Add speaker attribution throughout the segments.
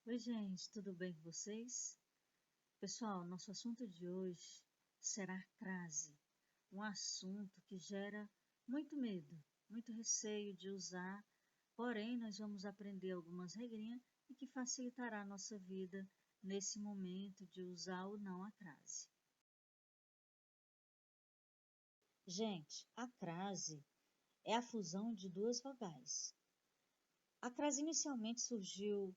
Speaker 1: Oi, gente, tudo bem com vocês? Pessoal, nosso assunto de hoje será crase, um assunto que gera muito medo, muito receio de usar, porém, nós vamos aprender algumas regrinhas e que facilitará a nossa vida nesse momento de usar ou não a crase. Gente, a crase é a fusão de duas vogais. A crase inicialmente surgiu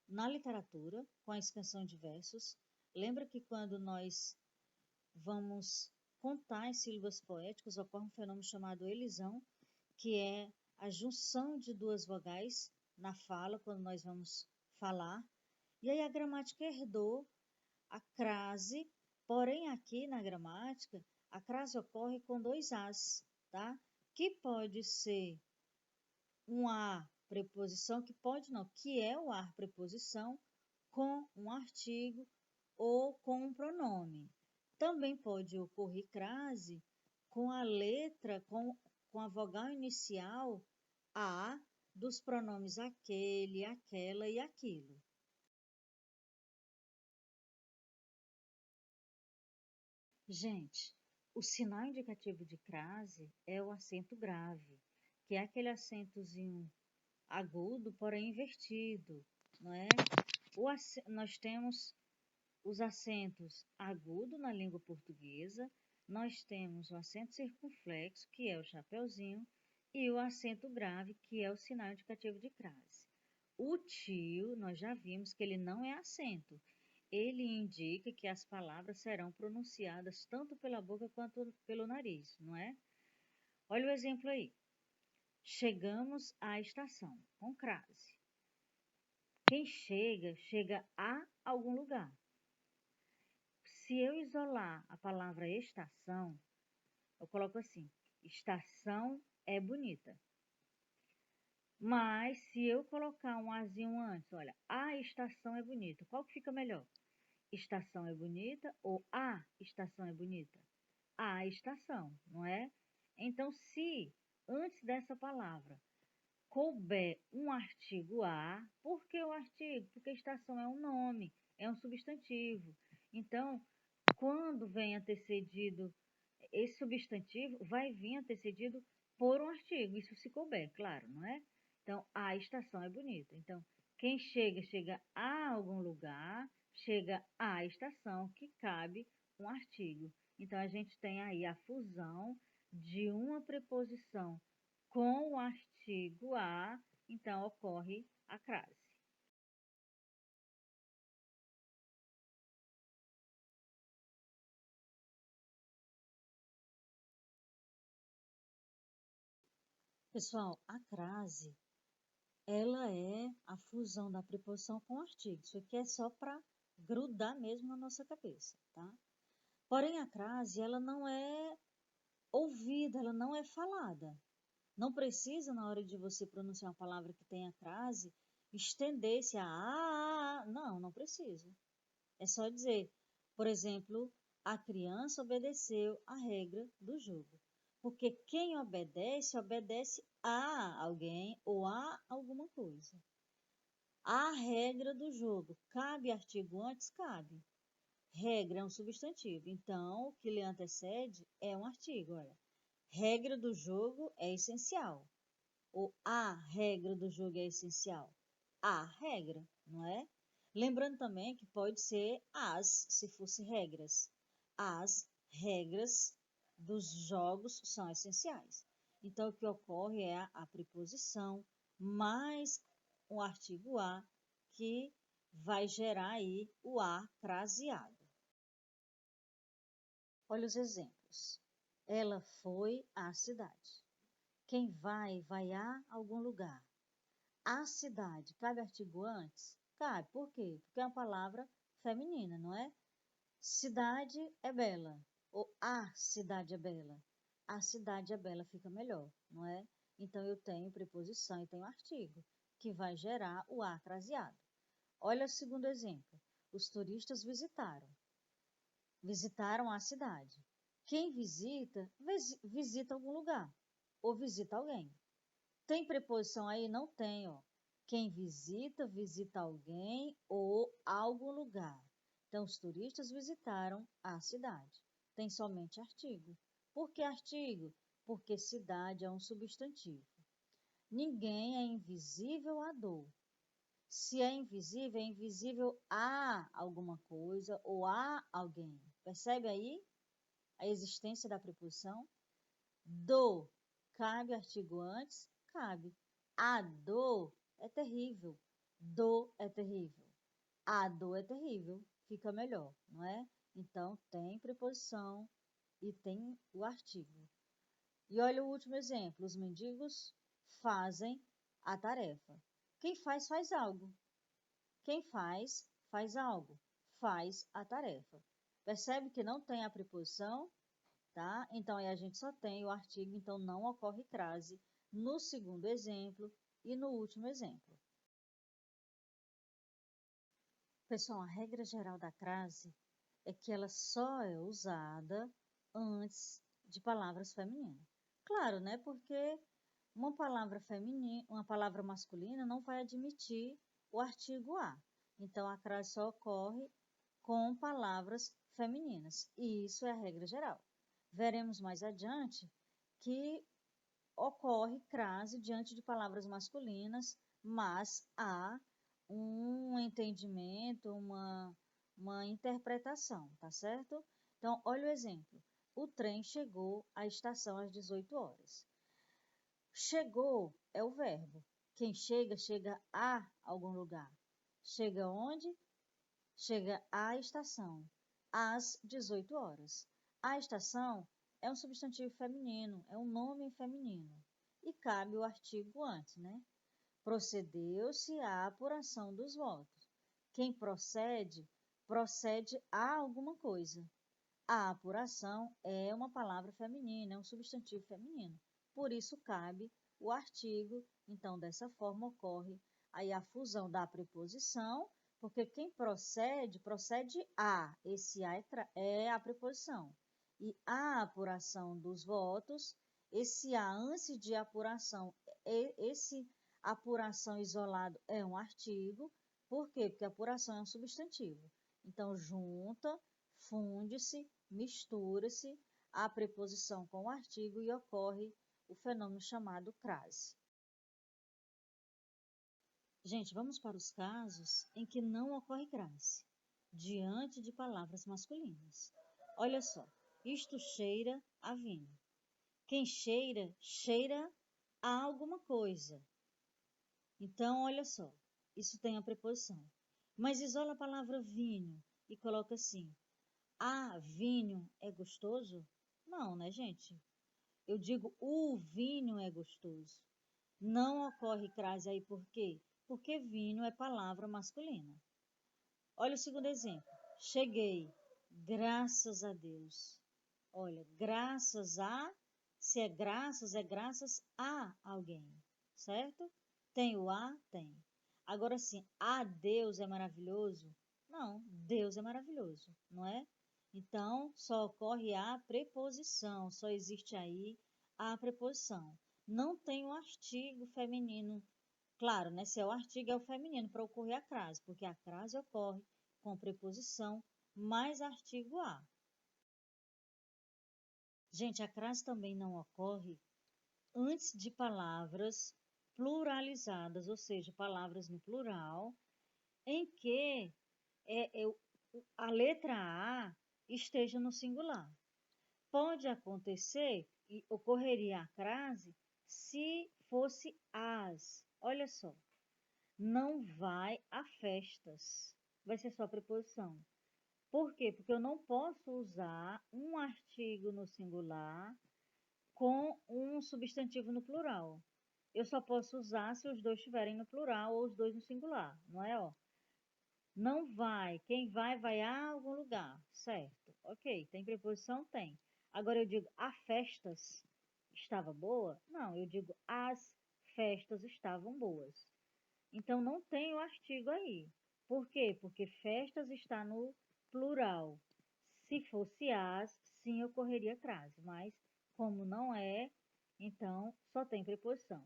Speaker 1: na literatura com a expansão de versos. Lembra que quando nós vamos contar em sílabas poéticas, ocorre um fenômeno chamado elisão, que é a junção de duas vogais na fala, quando nós vamos falar. E aí a gramática herdou a crase, porém aqui na gramática, a crase ocorre com dois as, tá? Que pode ser um a preposição, que pode não, que é o ar preposição com um artigo ou com um pronome. Também pode ocorrer crase com a letra, com a vogal inicial a dos pronomes aquele, aquela e aquilo. Gente, o sinal indicativo de crase é o acento grave, que é aquele acentozinho agudo, porém invertido, não é? Nós temos os acentos agudo na língua portuguesa, nós temos o acento circunflexo, que é o chapeuzinho, e o acento grave, que é o sinal indicativo de crase. O tio, nós já vimos que ele não é acento. Ele indica que as palavras serão pronunciadas tanto pela boca quanto pelo nariz, não é? Olha o exemplo aí. Chegamos à estação, com crase. Quem chega, chega a algum lugar. Se eu isolar a palavra estação, eu coloco assim: estação é bonita. Mas se eu colocar um azinho antes, olha, a estação é bonita, qual que fica melhor? Estação é bonita ou a estação é bonita? A estação, não é? Então, se antes dessa palavra couber um artigo a, por que o artigo? Porque estação é um nome, é um substantivo. Então, quando vem antecedido, esse substantivo vai vir antecedido por um artigo, isso se couber, claro, não é? Então, a estação é bonita. Então, quem chega, chega a algum lugar, chega à estação que cabe um artigo. Então, a gente tem aí a fusão de uma preposição com o artigo a, então ocorre a crase. Pessoal, a crase, ela é a fusão da preposição com o artigo. Isso aqui é só para grudar mesmo na nossa cabeça, tá? Porém, a crase, ela não é ouvida, ela não é falada. Não precisa, na hora de você pronunciar uma palavra que tenha crase, estender-se a. Não, não precisa. É só dizer, por exemplo, a criança obedeceu a regra do jogo. Porque quem obedece, obedece a alguém ou a alguma coisa. A regra do jogo. Cabe artigo antes? Cabe. Regra é um substantivo. Então, o que lhe antecede é um artigo. Olha, regra do jogo é essencial. Ou a regra do jogo é essencial. A regra, não é? Lembrando também que pode ser as, se fosse regras. As regras dos jogos são essenciais. Então, o que ocorre é a preposição mais o artigo a, que vai gerar aí o a craseado. Olha os exemplos. Ela foi à cidade. Quem vai, vai a algum lugar. A cidade, cabe artigo antes? Cabe. Por quê? Porque é uma palavra feminina, não é? Cidade é bela. Ou a cidade é bela. A cidade é bela fica melhor, não é? Então eu tenho preposição e tenho artigo, que vai gerar o a craseado. Olha o segundo exemplo. Os turistas visitaram a cidade. Quem visita, visita algum lugar ou visita alguém. Tem preposição aí? Não tem, ó. Quem visita, visita alguém ou algum lugar. Então, os turistas visitaram a cidade. Tem somente artigo. Por que artigo? Porque cidade é um substantivo. Ninguém é invisível à dor. Se é invisível a alguma coisa ou a alguém. Percebe aí a existência da preposição? Do, cabe artigo antes? Cabe. A dor é terrível. Do é terrível. A dor é terrível. Fica melhor, não é? Então, tem preposição e tem o artigo. E olha o último exemplo. Os mendigos fazem a tarefa. Quem faz, faz algo. Quem faz, faz algo. Faz a tarefa. Percebe que não tem a preposição? Tá? Então, aí a gente só tem o artigo, então não ocorre crase no segundo exemplo e no último exemplo. Pessoal, a regra geral da crase é que ela só é usada antes de palavras femininas. Claro, né? Porque uma palavra feminina, uma palavra masculina não vai admitir o artigo a. Então, a crase só ocorre com palavras femininas. E isso é a regra geral. Veremos mais adiante que ocorre crase diante de palavras masculinas, mas há um entendimento, uma interpretação, tá certo? Então, olha o exemplo. O trem chegou à estação às 18 horas. Chegou é o verbo. Quem chega, chega a algum lugar. Chega onde? Chega à estação, às 18 horas. A estação é um substantivo feminino, é um nome feminino. E cabe o artigo antes, né? Procedeu-se à apuração dos votos. Quem procede, procede a alguma coisa. A apuração é uma palavra feminina, é um substantivo feminino. Por isso cabe o artigo. Então, dessa forma ocorre aí a fusão da preposição, porque quem procede, procede a. Esse a é a preposição. E a apuração dos votos, esse a antes de apuração, esse apuração isolado é um artigo. Por quê? Porque apuração é um substantivo. Então, junta, funde-se, mistura-se a preposição com o artigo e ocorre o fenômeno chamado crase. Gente, vamos para os casos em que não ocorre crase, diante de palavras masculinas. Olha só, isto cheira a vinho. Quem cheira, cheira a alguma coisa. Então, olha só, isso tem a preposição. Mas isola a palavra vinho e coloca assim: ah, vinho é gostoso? Não, né, gente? Eu digo o vinho é gostoso. Não ocorre crase aí por quê? Porque vinho é palavra masculina. Olha o segundo exemplo. Cheguei, graças a Deus. Olha, graças a, se é graças a alguém, certo? Tem o a? Tem. Agora sim, a Deus é maravilhoso? Não, Deus é maravilhoso, não é? Então, só ocorre a preposição, só existe aí a preposição. Não tem o artigo feminino. Claro, né? Se é o artigo, é o feminino para ocorrer a crase, porque a crase ocorre com preposição mais artigo a. Gente, a crase também não ocorre antes de palavras pluralizadas, ou seja, palavras no plural, em que a letra A esteja no singular. Pode acontecer e ocorreria a crase se fosse as. Olha só, não vai a festas. Vai ser só preposição. Por quê? Porque eu não posso usar um artigo no singular com um substantivo no plural. Eu só posso usar se os dois estiverem no plural ou os dois no singular, não é? Ó, não vai. Quem vai, vai a algum lugar, certo? Ok, tem preposição? Tem. Agora eu digo, a festas estava boa? Não, eu digo, as festas estavam boas. Então, não tem o artigo aí. Por quê? Porque festas está no plural. Se fosse as, sim ocorreria crase, mas como não é, então só tem preposição.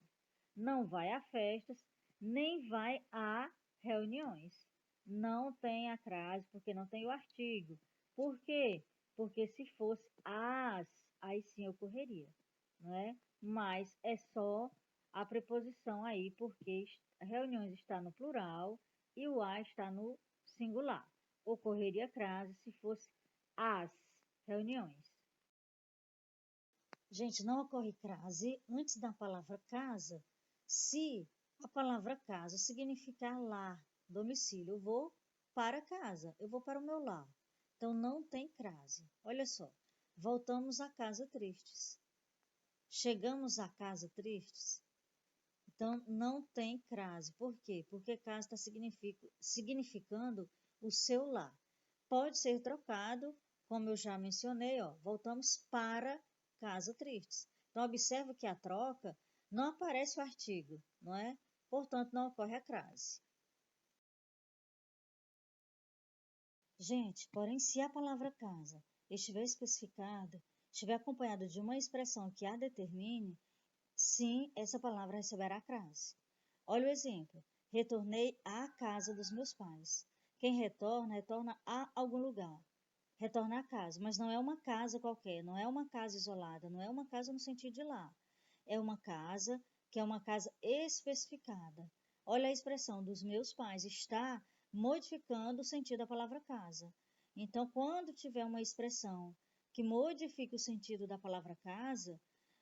Speaker 1: Não vai a festas, nem vai a reuniões. Não tem a crase porque não tem o artigo. Por quê? Porque se fosse as, aí sim ocorreria, não é? Mas é só a preposição aí, porque reuniões está no plural e o a está no singular. Ocorreria crase se fosse as reuniões. Gente, não ocorre crase antes da palavra casa se a palavra casa significar lar, domicílio. Eu vou para casa, eu vou para o meu lar. Então não tem crase. Olha só, voltamos à casa tristes. Chegamos à casa tristes. Então não tem crase. Por quê? Porque casa está significando o seu lar. Pode ser trocado, como eu já mencionei, ó, voltamos para casa tristes. Então, observa que a troca não aparece o artigo, não é? Portanto, não ocorre a crase. Gente, porém, se a palavra casa estiver especificada, estiver acompanhada de uma expressão que a determine, sim, essa palavra receberá crase. Olha o exemplo. Retornei à casa dos meus pais. Quem retorna, retorna a algum lugar. Retorna à casa, mas não é uma casa qualquer, não é uma casa isolada, não é uma casa no sentido de lá. É uma casa que é uma casa especificada. Olha a expressão dos meus pais, está modificando o sentido da palavra casa. Então, quando tiver uma expressão que modifique o sentido da palavra casa,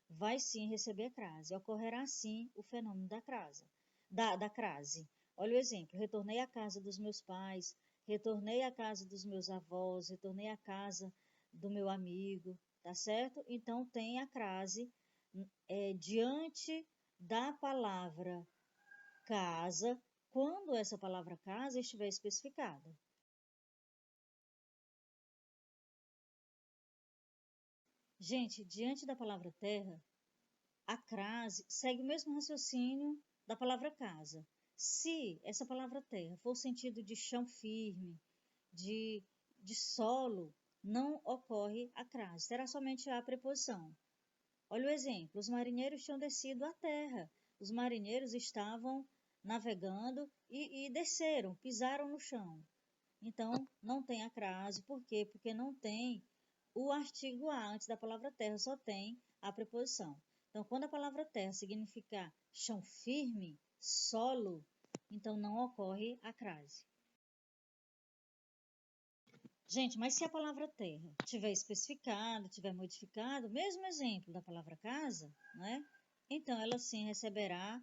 Speaker 1: vai sim receber crase. Ocorrerá sim o fenômeno da crase. Olha o exemplo: retornei à casa dos meus pais, retornei à casa dos meus avós, retornei à casa do meu amigo, tá certo? Então tem a crase diante da palavra casa, quando essa palavra casa estiver especificada. Gente, diante da palavra terra, a crase segue o mesmo raciocínio da palavra casa. Se essa palavra terra for o sentido de chão firme, de, de solo, não ocorre a crase, terá somente a preposição. Olha o exemplo: os marinheiros tinham descido à terra, os marinheiros estavam navegando e desceram, pisaram no chão. Então, não tem a crase, por quê? Porque não tem o artigo a antes da palavra terra, só tem a preposição. Então, quando a palavra terra significar chão firme, solo, então não ocorre a crase. Gente, mas se a palavra terra tiver especificado, tiver modificado, mesmo exemplo da palavra casa, né? Então ela sim receberá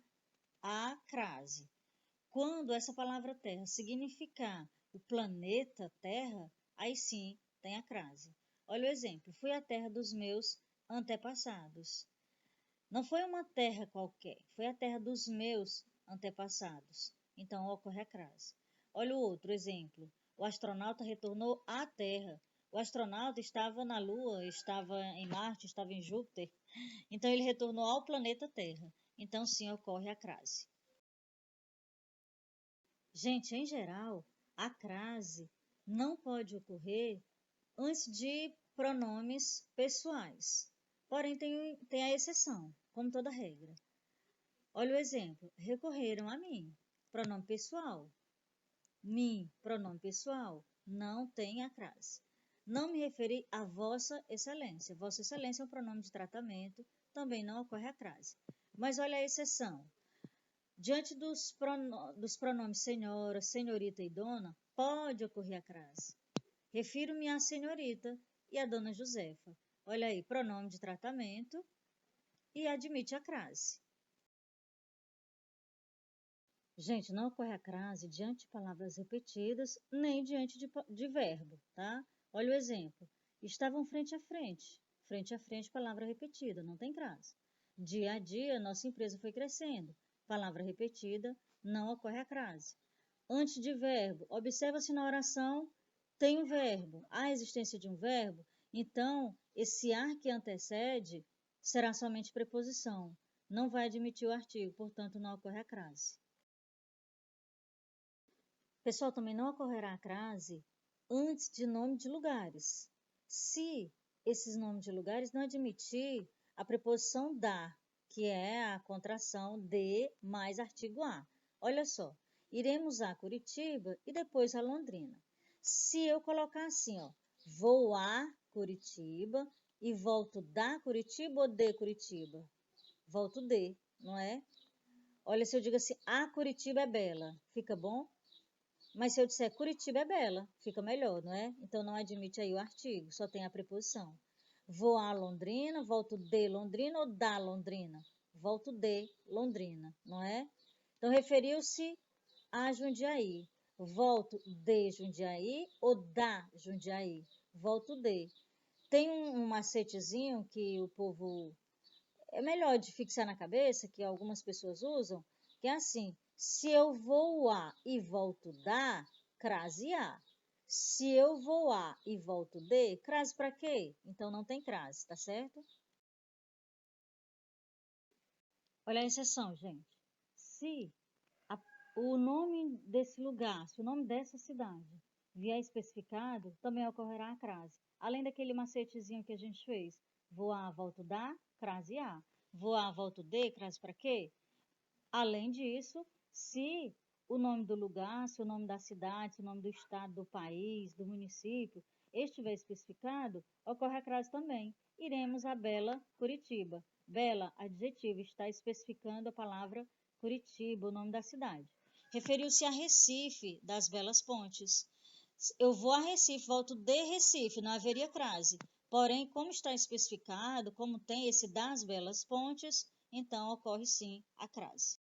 Speaker 1: a crase. Quando essa palavra terra significar o planeta Terra, aí sim tem a crase. Olha o exemplo: fui à terra dos meus antepassados. Não foi uma terra qualquer, foi a terra dos meus antepassados. Então ocorre a crase. Olha o outro exemplo: o astronauta retornou à Terra. O astronauta estava na Lua, estava em Marte, estava em Júpiter. Então ele retornou ao planeta Terra. Então sim ocorre a crase. Gente, em geral, a crase não pode ocorrer antes de pronomes pessoais. Porém, tem a exceção, como toda regra. Olha o exemplo: recorreram a mim, pronome pessoal. Mim, pronome pessoal, não tem a crase. Não me referi a Vossa Excelência. Vossa Excelência é um pronome de tratamento, também não ocorre a crase. Mas olha a exceção: diante dos pronomes senhora, senhorita e dona, pode ocorrer a crase. Refiro-me à senhorita e à dona Josefa. Olha aí, pronome de tratamento e admite a crase. Gente, não ocorre a crase diante de palavras repetidas, nem diante de verbo, tá? Olha o exemplo: estavam frente a frente, palavra repetida, não tem crase. Dia a dia, nossa empresa foi crescendo, palavra repetida, não ocorre a crase. Antes de verbo, observa-se na oração, tem um verbo, há a existência de um verbo, então esse ar que antecede será somente preposição, não vai admitir o artigo, portanto não ocorre a crase. Pessoal, também não ocorrerá a crase antes de nome de lugares, se esses nomes de lugares não admitir a preposição da, que é a contração de mais artigo a. Olha só, iremos a Curitiba e depois a Londrina. Se eu colocar assim, ó, vou a Curitiba e volto da Curitiba ou de Curitiba? Volto de, não é? Olha, se eu digo assim, a Curitiba é bela, fica bom? Mas se eu disser Curitiba é bela, fica melhor, não é? Então não admite aí o artigo, só tem a preposição. Vou a Londrina, volto de Londrina ou da Londrina? Volto de Londrina, não é? Então referiu-se a Jundiaí. Volto de Jundiaí ou da Jundiaí? Volto de. Tem um macetezinho que o povo é melhor de fixar na cabeça, que algumas pessoas usam, que é assim: se eu vou a e volto da, crase a. Se eu vou a e volto de, crase para quê? Então não tem crase, tá certo? Olha a exceção, gente. Se a- o nome desse lugar, se o nome dessa cidade vier especificado, também ocorrerá a crase. Além daquele macetezinho que a gente fez. Vou a, volto da, crase a. Vou a, volto de, crase para quê? Além disso, se o nome do lugar, se o nome da cidade, se o nome do estado, do país, do município estiver especificado, ocorre a crase também. Iremos a bela Curitiba. Bela, adjetivo, está especificando a palavra Curitiba, o nome da cidade. Referiu-se a Recife, das Belas Pontes. Eu vou a Recife, volto de Recife, não haveria crase. Porém, como está especificado, como tem esse das Belas Pontes, então ocorre sim a crase.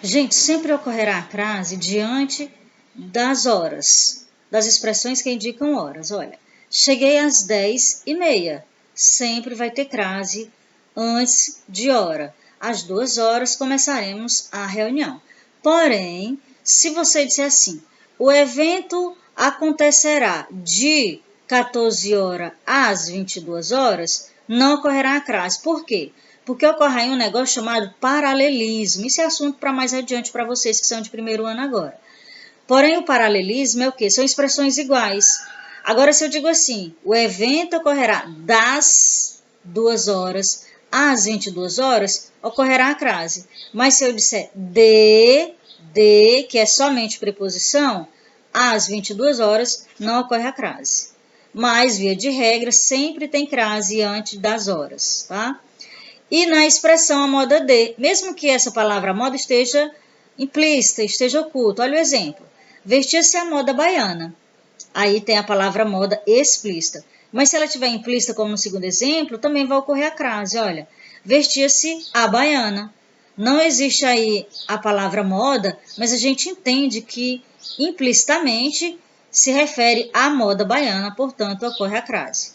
Speaker 1: Gente, sempre ocorrerá a crase diante das horas, das expressões que indicam horas. Olha, cheguei às 10h30. Sempre vai ter crase antes de hora. Às 2 horas começaremos a reunião. Porém, se você disser assim, o evento acontecerá de 14 horas às 22 horas, não ocorrerá a crase. Por quê? Porque ocorre aí um negócio chamado paralelismo. Isso é assunto para mais adiante para vocês que são de primeiro ano agora. Porém, o paralelismo é o quê? São expressões iguais. Agora, se eu digo assim, o evento ocorrerá das 2 horas às 22 horas, ocorrerá a crase. Mas se eu disser de, que é somente preposição, às 22 horas, não ocorre a crase. Mas, via de regra, sempre tem crase antes das horas, tá? E na expressão a moda de, mesmo que essa palavra moda esteja implícita, esteja oculta. Olha o exemplo. Vestia-se a moda baiana. Aí tem a palavra moda explícita. Mas se ela estiver implícita, como no segundo exemplo, também vai ocorrer a crase. Olha, vestia-se a baiana. Não existe aí a palavra moda, mas a gente entende que implicitamente se refere à moda baiana, portanto, ocorre a crase.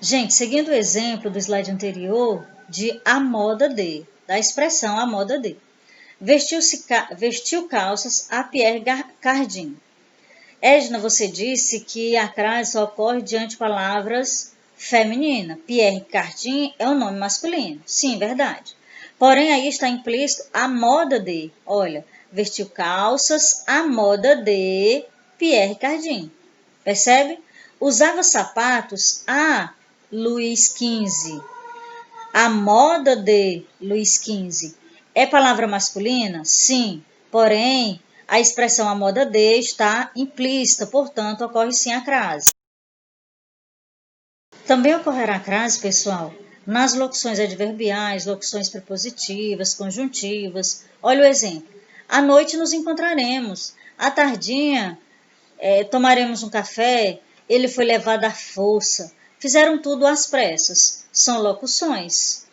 Speaker 1: Gente, seguindo o exemplo do slide anterior de a moda de, da expressão a moda de. Vestiu calças a Pierre Cardin. Edna, você disse que a crase só ocorre diante de palavras femininas. Pierre Cardin é um nome masculino. Sim, verdade. Porém, aí está implícito a moda de. Olha, vestiu calças a moda de Pierre Cardin. Percebe? Usava sapatos a Luís XV. A moda de Luís XV. É palavra masculina? Sim. Porém, a expressão a moda de está implícita, portanto, ocorre sim a crase. Também ocorrerá a crase, pessoal, nas locuções adverbiais, locuções prepositivas, conjuntivas. Olha o exemplo. À noite nos encontraremos. À tardinha tomaremos um café. Ele foi levado à força. Fizeram tudo às pressas. São locuções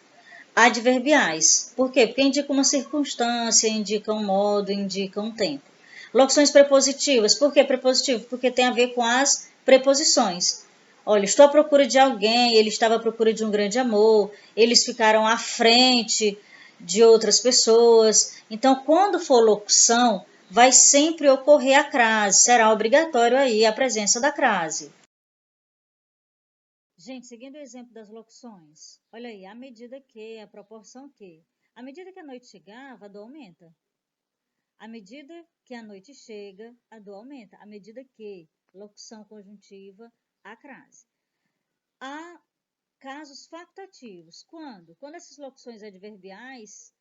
Speaker 1: adverbiais. Por quê? Porque indica uma circunstância, indica um modo, indica um tempo. Locuções prepositivas. Por que prepositivo? Porque tem a ver com as preposições. Olha, estou à procura de alguém, ele estava à procura de um grande amor, eles ficaram à frente de outras pessoas. Então, quando for locução, vai sempre ocorrer a crase, será obrigatório aí a presença da crase. Gente, seguindo o exemplo das locuções, olha aí, à medida que, a proporção que, à medida que a noite chegava, a dor aumenta. À medida que a noite chega, a dor aumenta. À medida que, locução conjuntiva, a crase. Há casos facultativos. Quando? Quando essas locuções adverbiais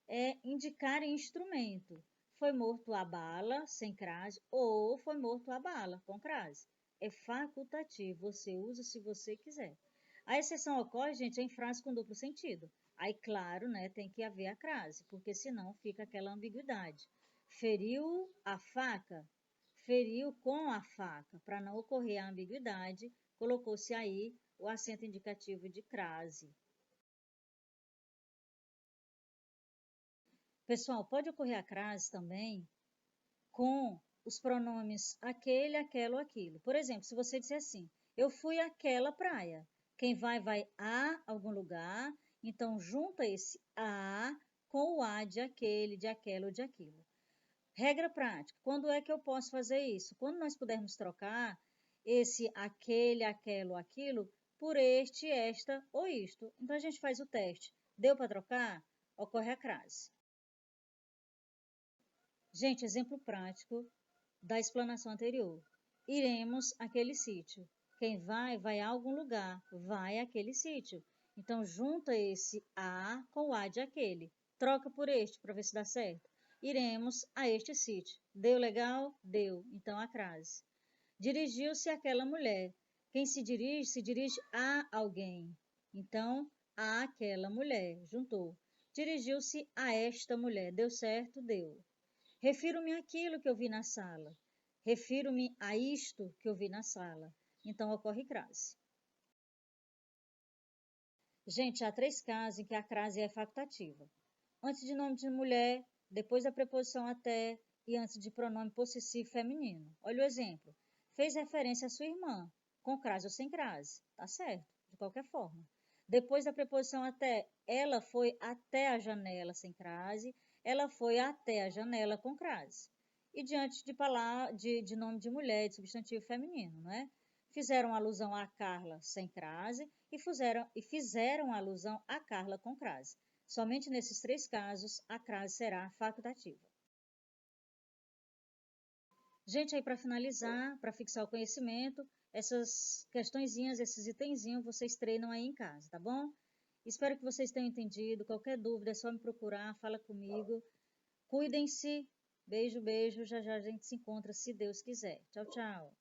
Speaker 1: é indicar instrumento. Foi morto a bala, sem crase, ou foi morto a bala, com crase. É facultativo, você usa se você quiser. A exceção ocorre, gente, em frase com duplo sentido. Aí, claro, né, tem que haver a crase, porque senão fica aquela ambiguidade. Feriu a faca, feriu com a faca. Para não ocorrer a ambiguidade, colocou-se aí o acento indicativo de crase. Pessoal, pode ocorrer a crase também com os pronomes aquele, aquela ou aquilo. Por exemplo, se você disser assim, eu fui àquela praia. Quem vai a algum lugar, então junta esse a com o a de aquele, de aquela ou de aquilo. Regra prática, quando é que eu posso fazer isso? Quando nós pudermos trocar esse aquele, aquela ou aquilo por este, esta ou isto. Então a gente faz o teste. Deu para trocar? Ocorre a crase. Gente, exemplo prático da explanação anterior. Iremos àquele sítio. Quem vai a algum lugar, vai àquele sítio. Então, junta esse a com o a de aquele. Troca por este para ver se dá certo. Iremos a este sítio. Deu legal? Deu. Então, a crase. Dirigiu-se àquela mulher. Quem se dirige a alguém. Então, a aquela mulher. Juntou. Dirigiu-se a esta mulher. Deu certo? Deu. Refiro-me àquilo que eu vi na sala. Refiro-me a isto que eu vi na sala. Então ocorre crase. Gente, há 3 casos em que a crase é facultativa. Antes de nome de mulher, depois da preposição até e antes de pronome possessivo feminino. Olha o exemplo. Fez referência à sua irmã, com crase ou sem crase. Tá certo, de qualquer forma. Depois da preposição até, ela foi até a janela sem crase, ela foi até a janela com crase. E diante de nome de mulher, de substantivo feminino, não é? Fizeram alusão a Carla sem crase e fizeram alusão a Carla com crase. Somente nesses 3 casos a crase será facultativa. Gente, aí para finalizar, para fixar o conhecimento, essas questõezinhas, esses itenzinhos, vocês treinam aí em casa, tá bom? Espero que vocês tenham entendido. Qualquer dúvida é só me procurar, fala comigo. Cuidem-se. Beijo, beijo. Já já a gente se encontra, se Deus quiser. Tchau, tchau.